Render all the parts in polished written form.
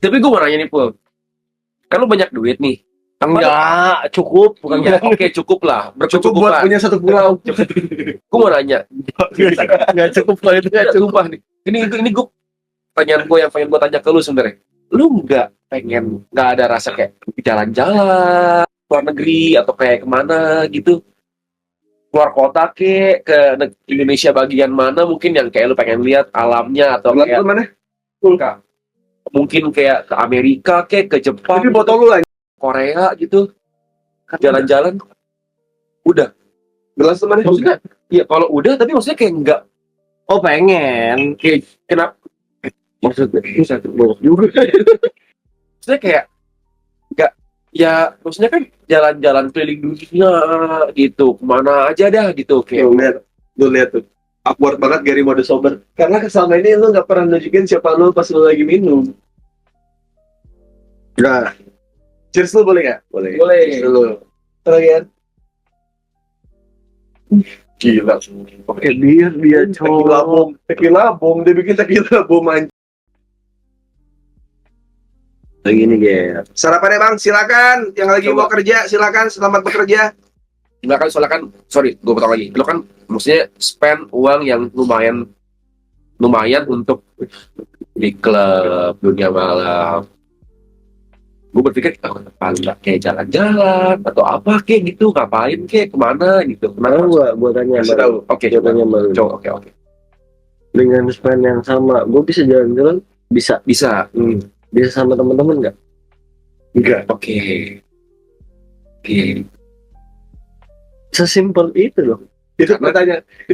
Tapi gue mau nanya nih, Pul. Kan lu banyak duit nih. Enggak, cukup. Bukan Iya, oke, cukup lah. Cukup buat Berkecukupan. punya satu pulau. Gue mau nanya. Enggak cukup kalau itu enggak cukup. Sumpah nih. Ini gue pertanyaan gue yang pengen gue tanya ke lu sebenarnya. Lu nggak ada rasa kayak jalan-jalan luar negeri atau kayak kemana gitu, keluar kota ke Indonesia bagian mana mungkin yang kayak lu pengen lihat alamnya atau Buat kayak lu mana? mungkin kayak ke Amerika ke Jepang, Tapi botol lu lah. Korea gitu, jalan-jalan. Udah, Gelas lu mana? maksudnya ya kalau udah tapi maksudnya kayak enggak Oh, pengen. kayak kenapa Maksudnya banyak juga. maksudnya kayak enggak, ya maksudnya kan jalan-jalan keliling dunia gitu, kemana aja dah gitu kayak. Lu lihat tuh. Awkward banget Gary mode sober. Karena selama ini lu nggak pernah nunjukin siapa lu pas lu lagi minum. Nah, cheers lu boleh nggak? Boleh. Cheers dulu. Terakhir. Gila. Oke, dia Tequila bom. Tequila bom. Dia bikin tequila bom anjing. Lagi nih, Ger. Sarapan ya bang, silakan. Yang lagi Coba. mau kerja, silakan. Selamat bekerja. Enggak kan, soalnya kan, sorry, gue potong lagi. Lo kan maksudnya spend uang yang lumayan untuk di klub, dunia malam. Gue berpikir, paling nggak kayak jalan-jalan atau apa kayak gitu, ngapain kayak kemana gitu. Sekarang Kemana? gua tanya Kasih sama tahu. Oke, gua tanya sama lu. coba, oke. Dengan spend yang sama, gua bisa jalan-jalan, bisa Bisa. bisa sama teman-teman nggak? Enggak. Oke. Sesimpel itu loh. Itu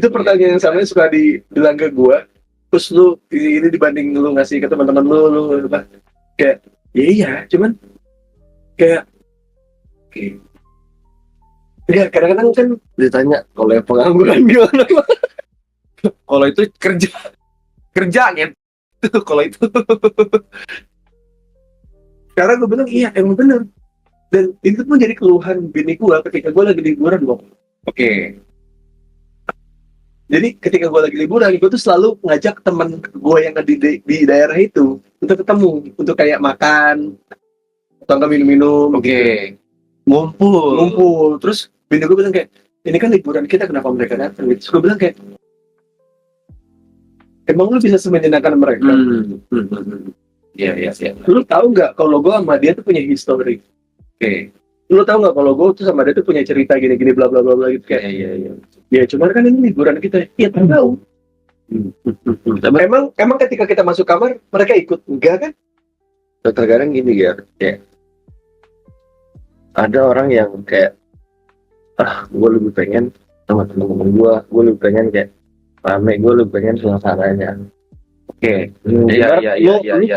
pertanyaan yang sama yang suka dibilang ke gua. Terus lu ini dibanding lu ngasih ke teman-teman lu apa? Kayak ya iya, cuman kayak ya kadang-kadang kan Ditanya kalau yang pengangguran gimana? Kalau itu kerja gitu. Kalau itu karena gue bilang iya emang bener, dan itu pun jadi keluhan bini gua ketika gua lagi liburan loh. oke. Jadi ketika gue lagi liburan, gue tuh selalu ngajak teman gue yang ada di daerah itu untuk ketemu, untuk kayak makan atau enggak minum-minum, Oke. gitu. Ngumpul. Ngumpul. Terus bini gue bilang kayak, ini kan liburan kita, kenapa mereka datang? Gitu. Terus gue bilang kayak, emang lu bisa semenyenangkan mereka? Iya. Lu tahu nggak kalau gue sama dia tuh punya history? Oke. Lu tahu nggak kalau gue tuh sama dia tuh punya cerita gini-gini bla bla bla bla gitu kayak. Iya. Ya cuman kan ini liburan kita, ya tahu. Emang ketika kita masuk kamar mereka ikut enggak kan? Terkadang gini ya, kayak ada orang yang kayak gue lebih pengen sama temen-temen gue lebih pengen kayak rame, gue lebih pengen suasananya. Oke. Iya.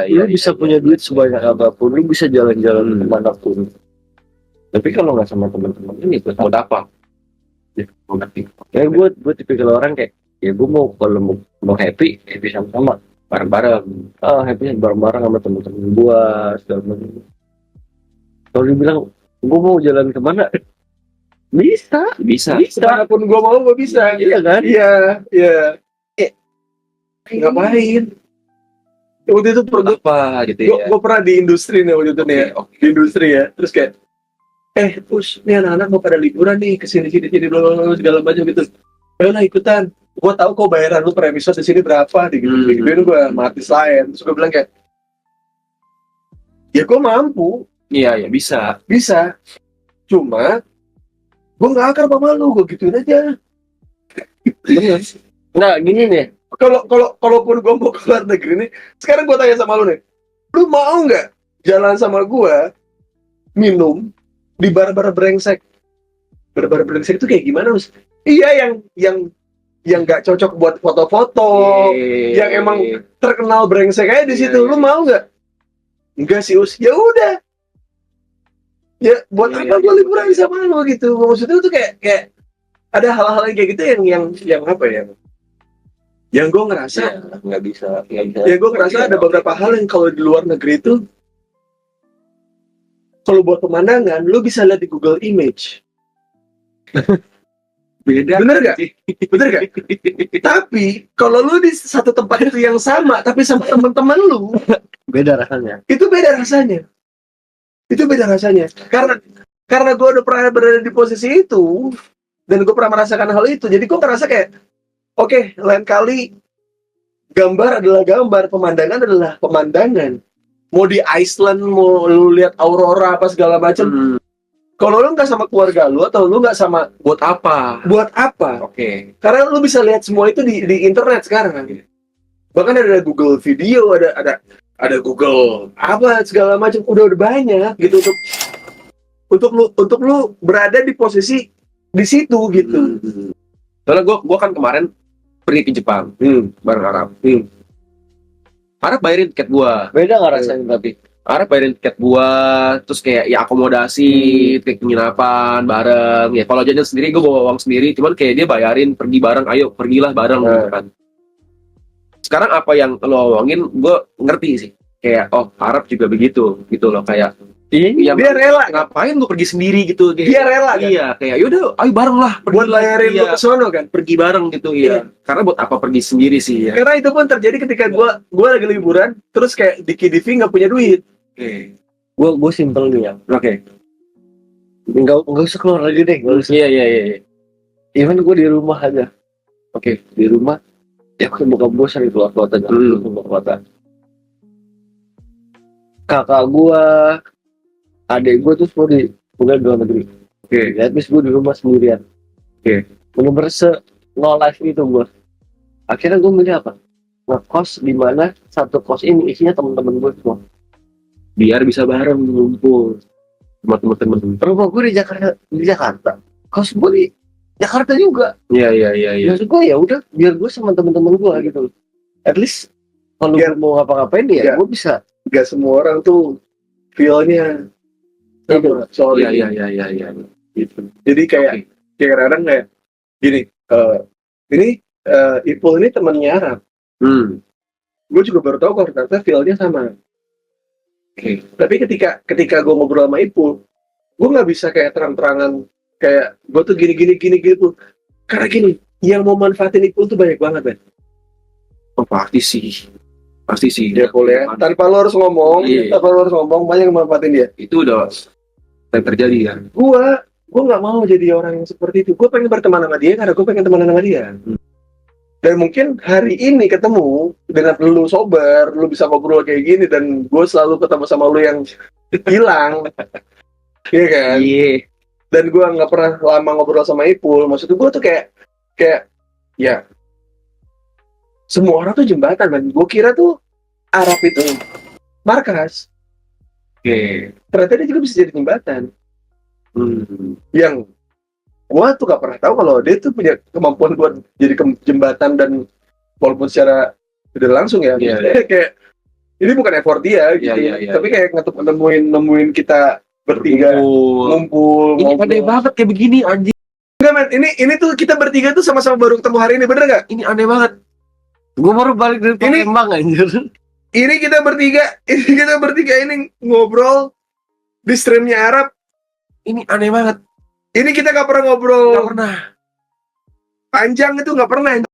Lu bisa punya duit sebanyak apapun, lu bisa jalan-jalan kemanapun. Tapi kalau nggak sama teman-teman ini, Mau apa? ya gue tipikal orang kayak, ya gue mau kalau mau happy sama-sama, Bareng-bareng. happy bareng-bareng sama teman-teman gue segala macam. Kalau dibilang gue mau jalan kemana, bisa. Kemanapun gue mau gue bisa. Iya kan? Iya. Ngapain? Waktu itu Apa gitu ya? gue pernah di industri nih waktu itu nih ya. Oke. Di industri ya. Terus kayak, terus nih anak-anak mau pada liburan nih kesini dulu segala macam gitu. Ayolah ikutan. Gue tahu kok bayaran lu per episode di sini berapa, digituin gue sama artis lain. Terus gue bilang kayak, ya gue mampu, Iya, bisa. cuma gue nggak akrab sama lu, gue gituin aja. Bener. Nah gini nih, Kalaupun gue mau keluar negeri nih, sekarang gue tanya sama lu nih, lu mau nggak jalan sama gue minum di bar-bar brengsek? Bar-bar brengsek itu kayak gimana, Us? Iya, yang nggak cocok buat foto-foto, yang emang terkenal brengsek aja di situ. Iya. Lu mau nggak? Enggak sih, Us. Ya udah. Ya buat apa gue liburan sama lu gitu? Maksudnya tuh kayak ada hal-hal kayak gitu yang apa ya? Yang gue ngerasa, nggak bisa. ya gue ngerasa ada beberapa hal yang kalau di luar negeri itu, kalau buat pemandangan, lu bisa lihat di Google Image. Beda. Bener gak? Bener gak? Tapi kalau lu di satu tempat itu yang sama, tapi sama teman-teman lu, Beda rasanya. itu beda rasanya. Itu beda rasanya. Karena gue udah pernah berada di posisi itu, dan gue pernah merasakan hal itu, jadi gue ngerasa kayak, oke, lain kali gambar adalah gambar, pemandangan adalah pemandangan. Mau di Iceland, mau lu lihat aurora apa segala macam. Kalau lu nggak sama keluarga lu atau lu nggak sama, Buat apa? buat apa? Oke. Karena lu bisa lihat semua itu di internet sekarang. Bahkan ada Google Video, ada Google apa segala macam, udah banyak gitu untuk lu berada di posisi di situ gitu. Soalnya gue kan kemarin pergi ke Jepang bareng Arab. Arab bayarin tiket gue. Beda nggak rasanya tapi? Arab bayarin tiket gua, terus kayak ya akomodasi, kayak penginapan bareng. Ya kalau jajan sendiri gua bawa uang sendiri, cuman kayak dia bayarin pergi bareng, ayo pergilah bareng gitu kan. Sekarang apa yang lo omongin, gua ngerti sih. Kayak oh Arab juga begitu, gitu loh kayak. Iya, dia rela. Ngapain gua pergi sendiri gitu? Kayak, Dia rela kan? Iya, kayak yaudah, ayo bareng lah. Buat bayarin lu ke sono kan? Pergi bareng gitu ya. Karena buat apa pergi sendiri sih ya? Karena itu pun terjadi ketika gua lagi liburan, terus kayak di KDV nggak punya duit. Oke. Gue simpel nih ya. Oke. Nggak usah keluar lagi deh. Nggak usah. Iya. Even gue di rumah aja. Oke. Di rumah ya aku buka gue sering keluar kota, keluar kota. Kakak gue, adik gue tuh semua di luar negeri. Oke. Ya, terus gue di rumah sendirian. Oke. Bener-bener no life itu gue. Akhirnya gue milih apa? Ngekos di mana satu kos ini isinya teman-teman gue semua. Biar bisa bareng ngumpul sama teman-teman. Rumah gue di Jakarta. Kos gue di Jakarta juga. Iya. Maksud gue ya udah biar gue sama teman-teman gue gitu. At least kalau Ya. gue mau ngapa-ngapain ya gue bisa. Gak semua orang tuh feel-nya sama soal ini. Iya. Gitu. Jadi kayak kadang-kadang kayak gini, ini Ipul ini temannya Arab. Gue juga baru tahu kalau ternyata feel-nya sama. Oke. Tapi ketika gue ngobrol sama Ipul, gue nggak bisa kayak terang-terangan kayak gue tuh gini Ipul. Karena gini, yang mau manfaatin Ipul tuh banyak banget, Ben. Oh, pasti sih. Dia boleh ya. Tanpa lo harus ngomong, banyak yang manfaatin dia. Itu udah yang terjadi kan. Gue nggak mau jadi orang yang seperti itu. Gue pengen berteman sama dia karena gue pengen teman sama dia. Dan mungkin hari ini ketemu dengan lu sober, lu bisa ngobrol kayak gini dan gue selalu ketemu sama lu yang hilang, iya kan? Iya. Dan gue nggak pernah lama ngobrol sama Ipul. Maksud gue tuh kayak ya semua orang tuh jembatan, man. Gue kira tuh Arab itu markas. Oke. Ternyata dia juga bisa jadi jembatan. Yang gue tuh gak pernah tahu kalau dia tuh punya kemampuan buat jadi jembatan dan walaupun secara tidak langsung ya, kayak ini bukan effort dia gitu, tapi kayak nemuin kita bertiga ngumpul. Ini aneh banget kayak begini anjing. Enggak, man, ini tuh kita bertiga tuh sama-sama baru ketemu hari ini, bener gak? Ini aneh banget. Gue baru balik dari Palembang anjir. Ini kita bertiga ini ngobrol di streamnya Arab. Ini aneh banget. Ini kita gak pernah ngobrol. Nggak pernah. Panjang itu nggak pernah.